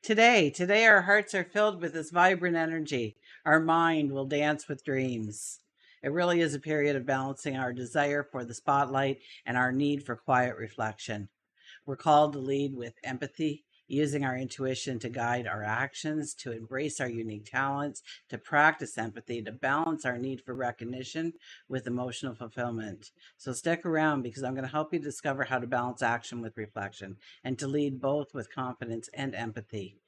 Today our hearts are filled with this vibrant energy. Our mind will dance with dreams. It really is a period of balancing our desire for the spotlight and our need for quiet reflection. We're called to lead with empathy, using our intuition to guide our actions, to embrace our unique talents, to practice empathy, to balance our need for recognition with emotional fulfillment. So stick around because I'm going to help you discover how to balance action with reflection and to lead both with confidence and empathy.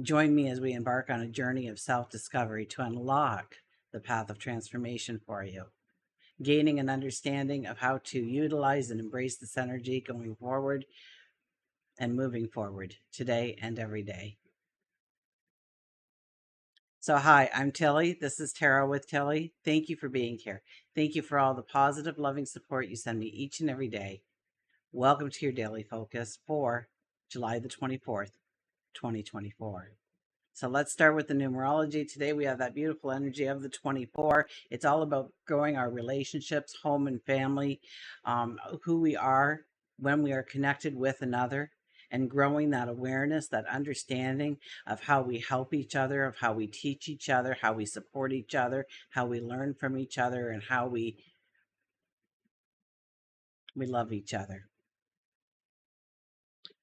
Join me as we embark on a journey of self-discovery to unlock the path of transformation for you, gaining an understanding of how to utilize and embrace this energy going forward and moving forward today and every day. So hi, I'm Tilly. This is Tarot with Tilly. Thank you for being here. Thank you for all the positive, loving support you send me each and every day. Welcome to your daily focus for July the 24th, 2024. So let's start with the numerology. Today we have that beautiful energy of the 24. It's all about growing our relationships, home and family, who we are when we are connected with another, and growing that awareness, that understanding of how we help each other, of how we teach each other, how we support each other, how we learn from each other, and how we love each other.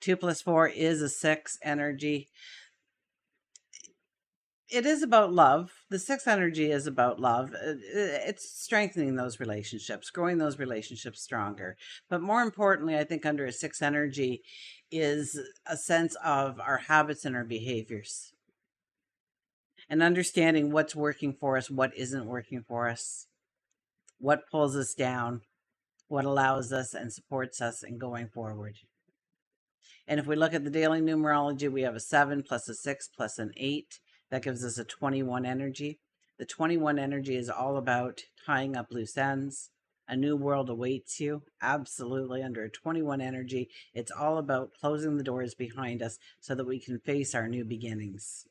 2 plus 4 is a 6 energy. It is about love. The 6 energy is about love. It's strengthening those relationships, growing those relationships stronger. But more importantly, I think under a 6 energy is a sense of our habits and our behaviors and understanding what's working for us, what isn't working for us, what pulls us down, what allows us and supports us in going forward. And if we look at the daily numerology, we have a 7 plus a 6 plus an 8. That gives us a 21 energy. The 21 energy is all about tying up loose ends. A new world awaits you. Absolutely. Under a 21 energy, it's all about closing the doors behind us so that we can face our new beginnings.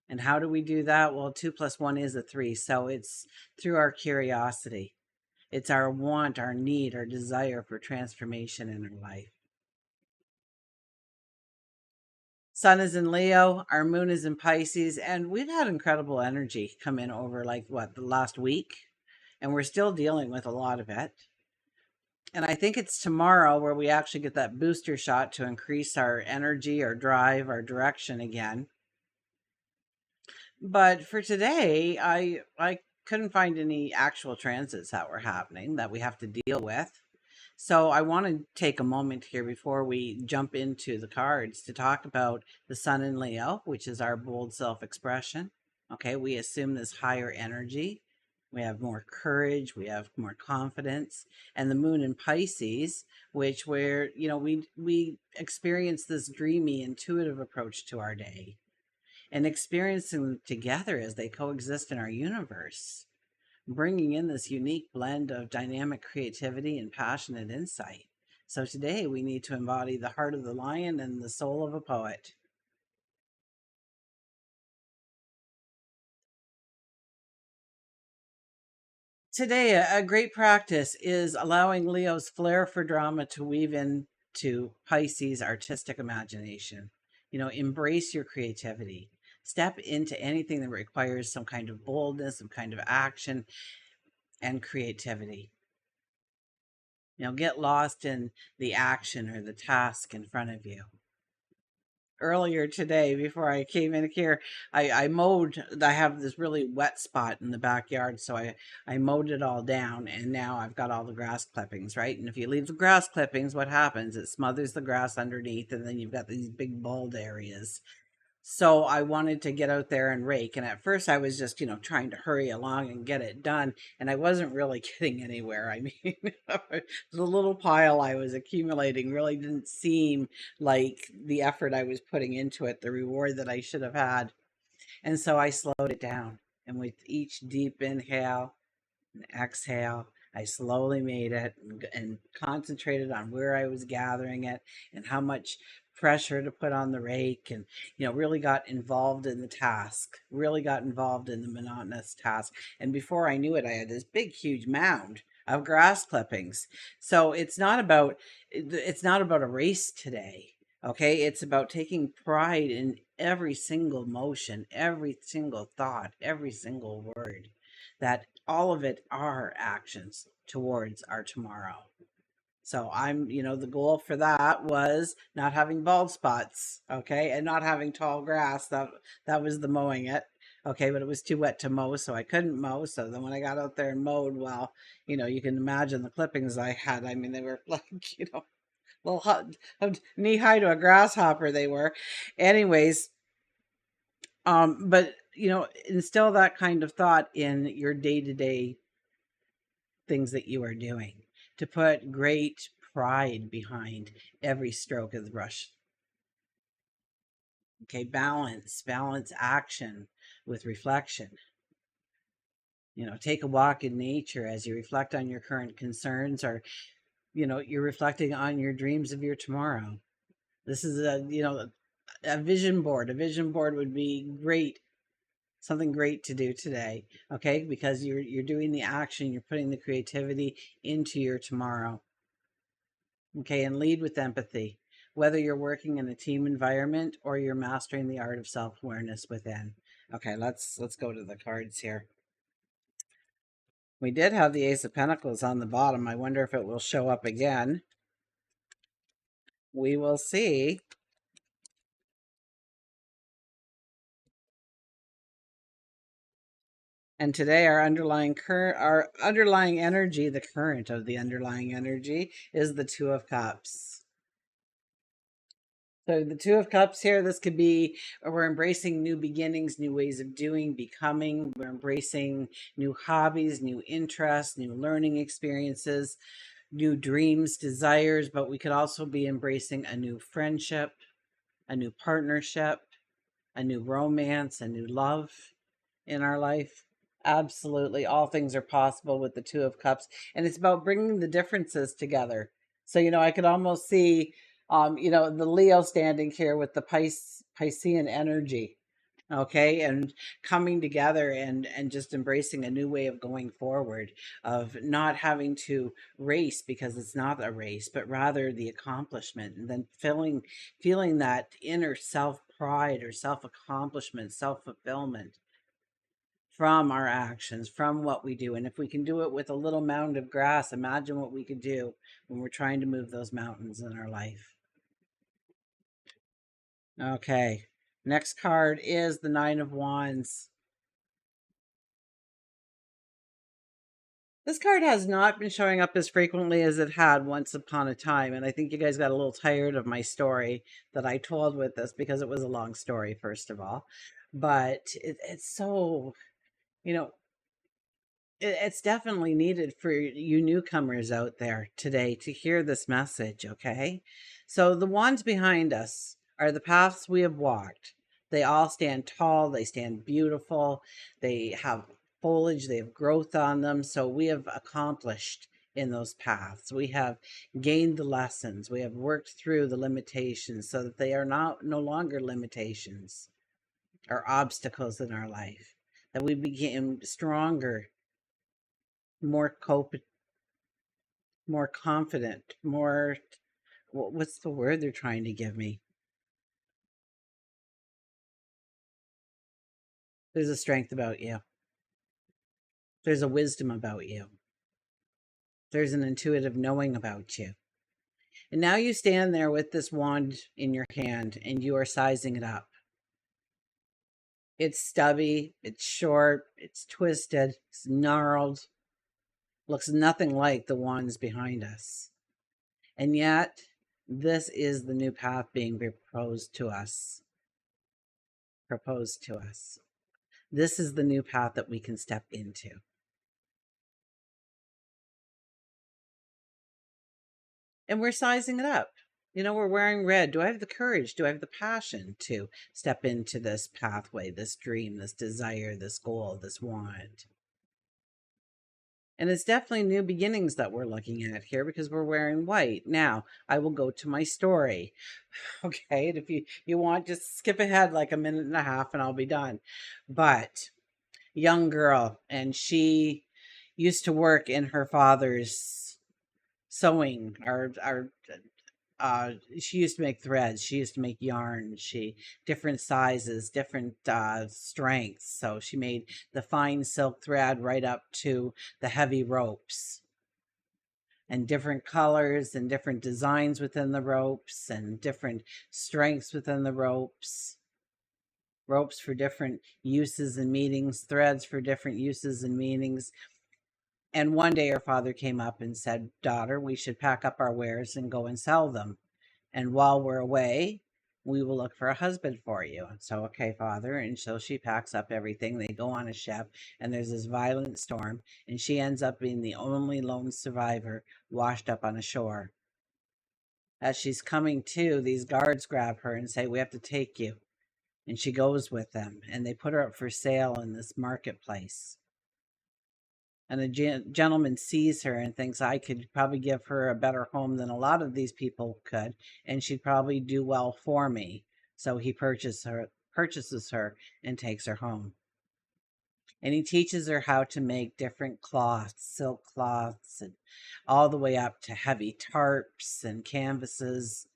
And how do we do that? Well, 2 plus 1 is a 3. So it's through our curiosity. It's our want, our need, our desire for transformation in our life. Sun is in Leo, our moon is in Pisces, and we've had incredible energy come in over the last week, and we're still dealing with a lot of it. And I think it's tomorrow where we actually get that booster shot to increase our energy, our drive, our direction again. But for today, I couldn't find any actual transits that were happening that we have to deal with. So I want to take a moment here before we jump into the cards to talk about the Sun in Leo, which is our bold self-expression. Okay, we assume this higher energy. We have more courage. We have more confidence. And the Moon in Pisces, which we experience this dreamy, intuitive approach to our day and experiencing them together as they coexist in our universe, bringing in this unique blend of dynamic creativity and passionate insight. So today we need to embody the heart of the lion and the soul of a poet. Today, a great practice is allowing Leo's flair for drama to weave into Pisces' artistic imagination. Embrace your creativity. Step into anything that requires some kind of boldness, some kind of action and creativity. Get lost in the action or the task in front of you. Earlier today, before I came in here, I mowed. I have this really wet spot in the backyard, so I mowed it all down, and now I've got all the grass clippings, right? And if you leave the grass clippings, what happens? It smothers the grass underneath, and then you've got these big bald areas. So I wanted to get out there and rake. And at first I was just, trying to hurry along and get it done. And I wasn't really getting anywhere. I mean, the little pile I was accumulating really didn't seem like the effort I was putting into it, the reward that I should have had. And so I slowed it down. And with each deep inhale and exhale, I slowly made it and concentrated on where I was gathering it and how much pressure to put on the rake, and really got involved in the task, really got involved in the monotonous task. And before I knew it, I had this big huge mound of grass clippings. So it's not about a race today. Okay, it's about taking pride in every single motion, every single thought, every single word, that all of it are actions towards our tomorrow. So the goal for that was not having bald spots, okay, and not having tall grass. That was the mowing it, okay, but it was too wet to mow, so I couldn't mow. So then when I got out there and mowed, well, you can imagine the clippings I had. I mean, they were like, little knee high to a grasshopper. They were, anyways. But instill that kind of thought in your day to day things that you are doing, to put great pride behind every stroke of the brush. Okay, balance action with reflection. Take a walk in nature as you reflect on your current concerns, or you're reflecting on your dreams of your tomorrow. This is a vision board. A vision board would be great, something great to do today, okay? Because you're doing the action, you're putting the creativity into your tomorrow. Okay, and lead with empathy, whether you're working in a team environment or you're mastering the art of self-awareness within. Okay, let's go to the cards here. We did have the Ace of Pentacles on the bottom. I wonder if it will show up again. We will see. And today our underlying energy, the current of the underlying energy, is the Two of Cups. So the Two of Cups here, this could be, we're embracing new beginnings, new ways of doing, becoming. We're embracing new hobbies, new interests, new learning experiences, new dreams, desires, but we could also be embracing a new friendship, a new partnership, a new romance, a new love in our life. Absolutely. All things are possible with the Two of Cups. And it's about bringing the differences together. So, I could almost see, the Leo standing here with the Piscean energy. Okay. And coming together and just embracing a new way of going forward, of not having to race because it's not a race, but rather the accomplishment, and then feeling that inner self pride or self accomplishment, self fulfillment from our actions, from what we do. And if we can do it with a little mound of grass, imagine what we could do when we're trying to move those mountains in our life. Okay, next card is the Nine of Wands. This card has not been showing up as frequently as it had once upon a time, and I think you guys got a little tired of my story that I told with this, because it was a long story, first of all. But it's so, you know, it's definitely needed for you newcomers out there today to hear this message, okay? So the wands behind us are the paths we have walked. They all stand tall, they stand beautiful, they have foliage, they have growth on them. So we have accomplished in those paths. We have gained the lessons. We have worked through the limitations so that they are no longer limitations or obstacles in our life. That we became stronger, more more confident, more, what's the word they're trying to give me? There's a strength about you. There's a wisdom about you. There's an intuitive knowing about you. And now you stand there with this wand in your hand and you are sizing it up. It's stubby, it's short, it's twisted, it's gnarled, looks nothing like the wands behind us. And yet, this is the new path being proposed to us. Proposed to us. This is the new path that we can step into. And we're sizing it up. We're wearing red. Do I have the courage? Do I have the passion to step into this pathway, this dream, this desire, this goal, this want? And it's definitely new beginnings that we're looking at here, because we're wearing white. Now, I will go to my story. Okay, and if you want, just skip ahead like a minute and a half and I'll be done. But young girl, and she used to work in her father's sewing, our she used to make threads. She used to make yarn. She different sizes, different strengths. So she made the fine silk thread right up to the heavy ropes, and different colors and different designs within the ropes and different strengths within the ropes. Ropes for different uses and meanings, threads for different uses and meanings. And one day her father came up and said, "Daughter, we should pack up our wares and go and sell them. And while we're away, we will look for a husband for you." And so, okay, father. And so she packs up everything. They go on a ship, and there's this violent storm, and she ends up being the only lone survivor washed up on a shore. As she's coming to, these guards grab her and say, "We have to take you." And she goes with them, and they put her up for sale in this marketplace. And a gentleman sees her and thinks, "I could probably give her a better home than a lot of these people could, and she'd probably do well for me." So he purchases her and takes her home. And he teaches her how to make different cloths, silk cloths, and all the way up to heavy tarps and canvases,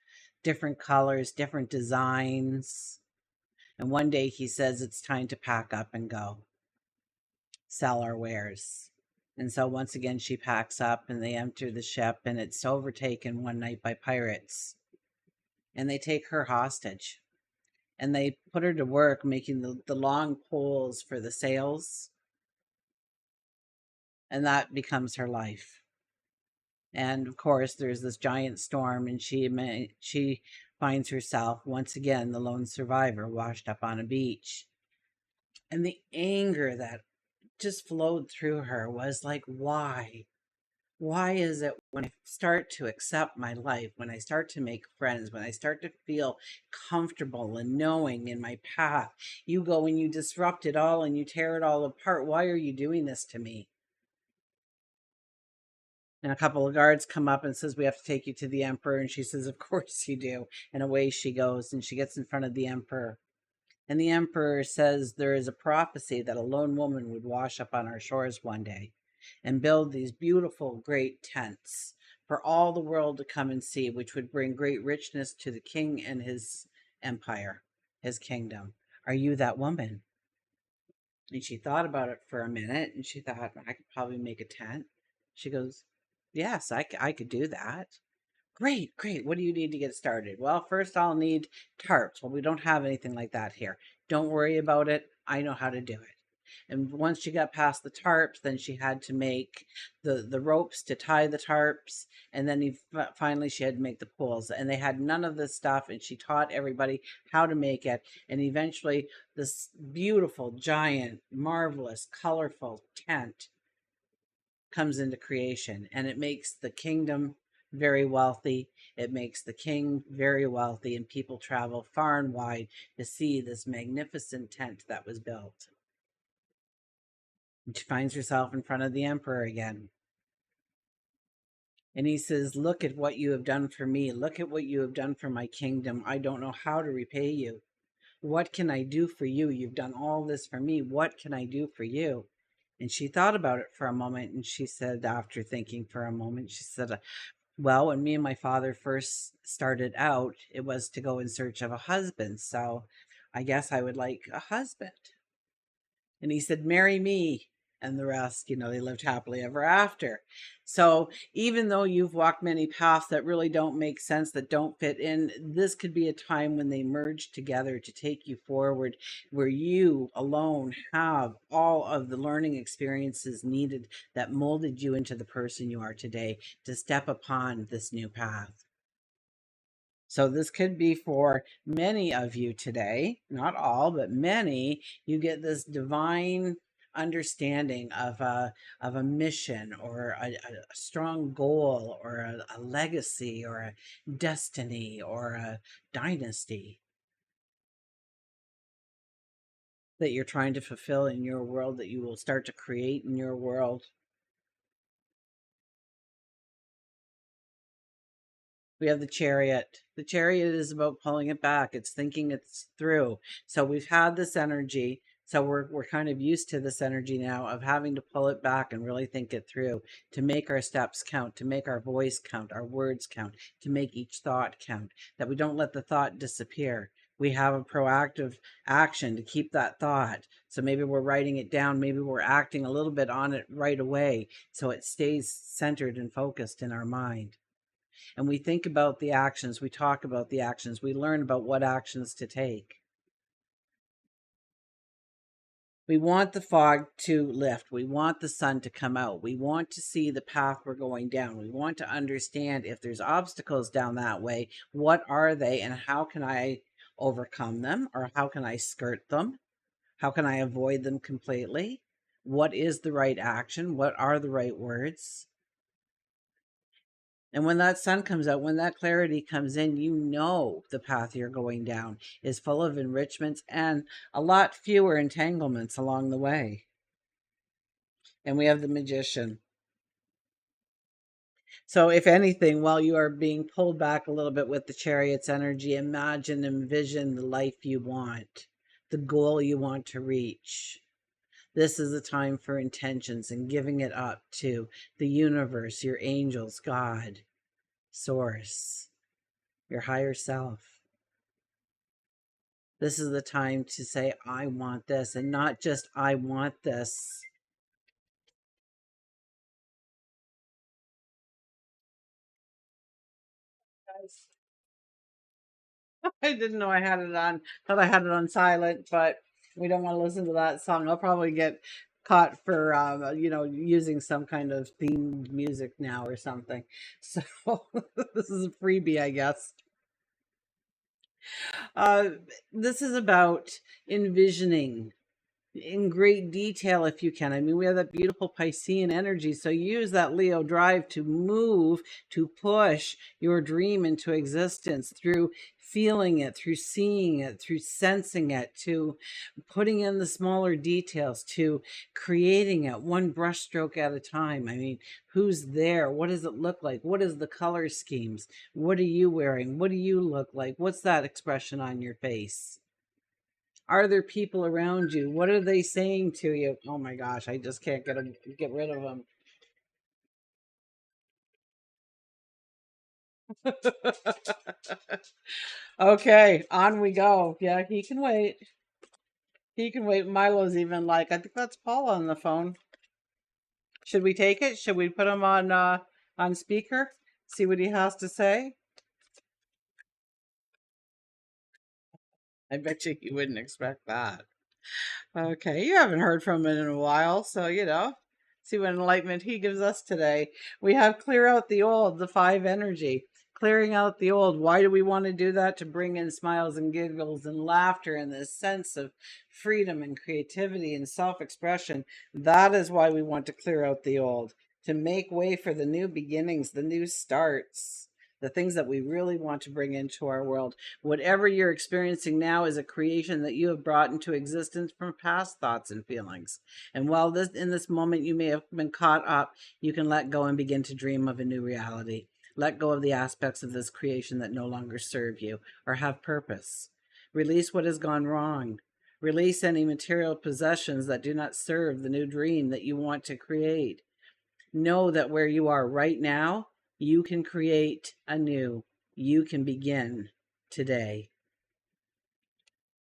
different colors, different designs. And one day he says, "It's time to pack up and go sell our wares." And so once again, she packs up and they enter the ship, and it's overtaken one night by pirates. And they take her hostage, and they put her to work making the long poles for the sails. And that becomes her life. And of course, there's this giant storm, and she finds herself once again the lone survivor washed up on a beach. And the anger that just flowed through her was like, why? Why is it when I start to accept my life, when I start to make friends, when I start to feel comfortable and knowing in my path, you go and you disrupt it all and you tear it all apart? Why are you doing this to me? And a couple of guards come up and says, "We have to take you to the emperor." And she says, "Of course you do." And away she goes, and she gets in front of the emperor. And the emperor says there is a prophecy that a lone woman would wash up on our shores one day and build these beautiful, great tents for all the world to come and see, which would bring great richness to the king and his empire, his kingdom. Are you that woman? And she thought about it for a minute, and she thought, "I could probably make a tent." She goes, "Yes, I could do that." "Great, great. What do you need to get started?" "Well, first I'll need tarps." "Well, we don't have anything like that here." "Don't worry about it. I know how to do it." And once she got past the tarps, then she had to make the ropes to tie the tarps. And then finally she had to make the poles. And they had none of this stuff. And she taught everybody how to make it. And eventually this beautiful, giant, marvelous, colorful tent comes into creation, and it makes the kingdom very wealthy. It makes the king very wealthy, and people travel far and wide to see this magnificent tent that was built. And she finds herself in front of the emperor again. And he says, "Look at what you have done for me. Look at what you have done for my kingdom. I don't know how to repay you. What can I do for you? You've done all this for me. What can I do for you?" And she thought about it for a moment, and she said, after thinking for a moment, she said, "Well, when me and my father first started out, it was to go in search of a husband. So I guess I would like a husband." And he said, "Marry me." And the rest, they lived happily ever after. So even though you've walked many paths that really don't make sense, that don't fit in, this could be a time when they merge together to take you forward, where you alone have all of the learning experiences needed that molded you into the person you are today to step upon this new path. So this could be for many of you today, not all, but many. You get this divine understanding of a mission, or a strong goal, or a legacy, or a destiny, or a dynasty that you're trying to fulfill in your world, that you will start to create in your world. We have the Chariot. The Chariot is about pulling it back. It's thinking it's through. So we've had this energy So we're kind of used to this energy now of having to pull it back and really think it through, to make our steps count, to make our voice count, our words count, to make each thought count, that we don't let the thought disappear. We have a proactive action to keep that thought. So maybe we're writing it down, maybe we're acting a little bit on it right away so it stays centered and focused in our mind. And we think about the actions, we talk about the actions, we learn about what actions to take. We want the fog to lift. We want the sun to come out. We want to see the path we're going down. We want to understand if there's obstacles down that way, what are they and how can I overcome them, or how can I skirt them? How can I avoid them completely? What is the right action? What are the right words? And when that sun comes out, when that clarity comes in, you know the path you're going down is full of enrichments and a lot fewer entanglements along the way. And we have the Magician. So if anything, while you are being pulled back a little bit with the Chariot's energy, imagine, envision the life you want, the goal you want to reach. This is a time for intentions and giving it up to the universe, your angels, God, Source, your higher self. This is the time to say, I want this, and not just I want this. I didn't know I had it on. Thought I had it on silent, but we don't want to listen to that song. I'll probably get caught for using some kind of themed music now or something. So this is a freebie, I guess. Uh, this is about envisioning in great detail if you can. I mean, we have that beautiful Piscean energy. So use that Leo drive to move, to push your dream into existence through feeling it, through seeing it, through sensing it, to putting in the smaller details, to creating it one brushstroke at a time. I mean, who's there? What does it look like? What is the color schemes? What are you wearing? What do you look like? What's that expression on your face? Are there people around you? What are they saying to you? Oh my gosh, I just can't get rid of them. Okay, on we go. Yeah, he can wait. He can wait. Milo's even like, I think that's Paul on the phone. Should we take it? Should we put him on speaker? See what he has to say? I bet you he wouldn't expect that. Okay, you haven't heard from him in a while, so see what enlightenment he gives us today. We have clear out the old, the 5 energy. Clearing out the old. Why do we want to do that? To bring in smiles and giggles and laughter and this sense of freedom and creativity and self-expression. That is why we want to clear out the old, to make way for the new beginnings, the new starts, the things that we really want to bring into our world. Whatever you're experiencing now is a creation that you have brought into existence from past thoughts and feelings. And while in this moment you may have been caught up, you can let go and begin to dream of a new reality. Let go of the aspects of this creation that no longer serve you or have purpose. Release what has gone wrong. Release any material possessions that do not serve the new dream that you want to create. Know that where you are right now, you can create anew. You can begin today.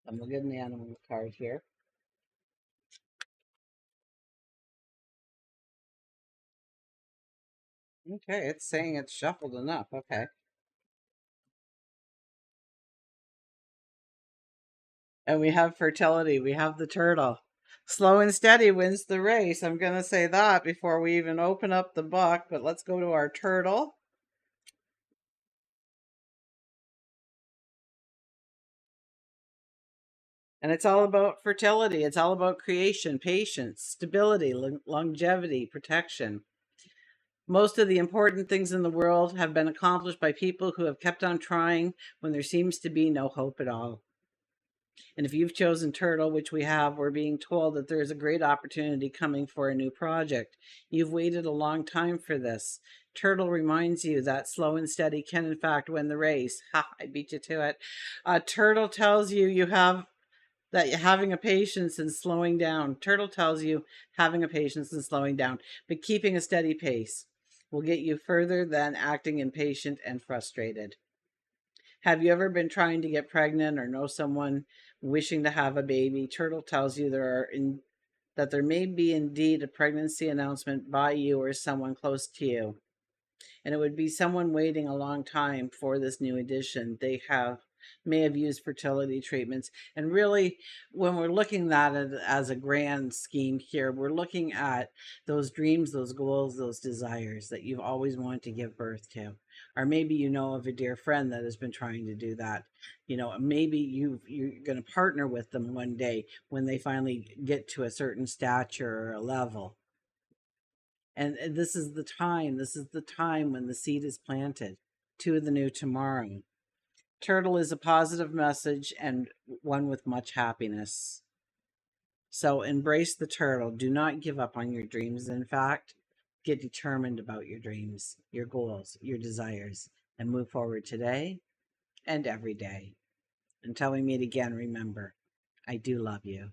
I'm looking at the animal card here. Okay, it's saying it's shuffled enough. Okay. And we have fertility. We have the turtle. Slow and steady wins the race. I'm going to say that before we even open up the book. But let's go to our turtle. And it's all about fertility. It's all about creation, patience, stability, longevity, protection. Most of the important things in the world have been accomplished by people who have kept on trying when there seems to be no hope at all. And if you've chosen turtle, which we have, we're being told that there is a great opportunity coming for a new project. You've waited a long time for this. Turtle reminds you that slow and steady can in fact win the race. Ha, I beat you to it. Turtle tells you you have that having a patience and slowing down. Turtle tells you having a patience and slowing down, but keeping a steady pace will get you further than acting impatient and frustrated. Have you ever been trying to get pregnant or know someone wishing to have a baby? Turtle tells you that there may be indeed a pregnancy announcement by you or someone close to you. And it would be someone waiting a long time for this new edition. They may have used fertility treatments. And really, when we're looking at it as a grand scheme here, we're looking at those dreams, those goals, those desires that you've always wanted to give birth to. Or maybe you know of a dear friend that has been trying to do that. Maybe you're going to partner with them one day when they finally get to a certain stature or a level. And this is the time when the seed is planted to the new tomorrow. Turtle is a positive message and one with much happiness. So embrace the turtle. Do not give up on your dreams. In fact, get determined about your dreams, your goals, your desires, and move forward today and every day. Until we meet again, remember, I do love you.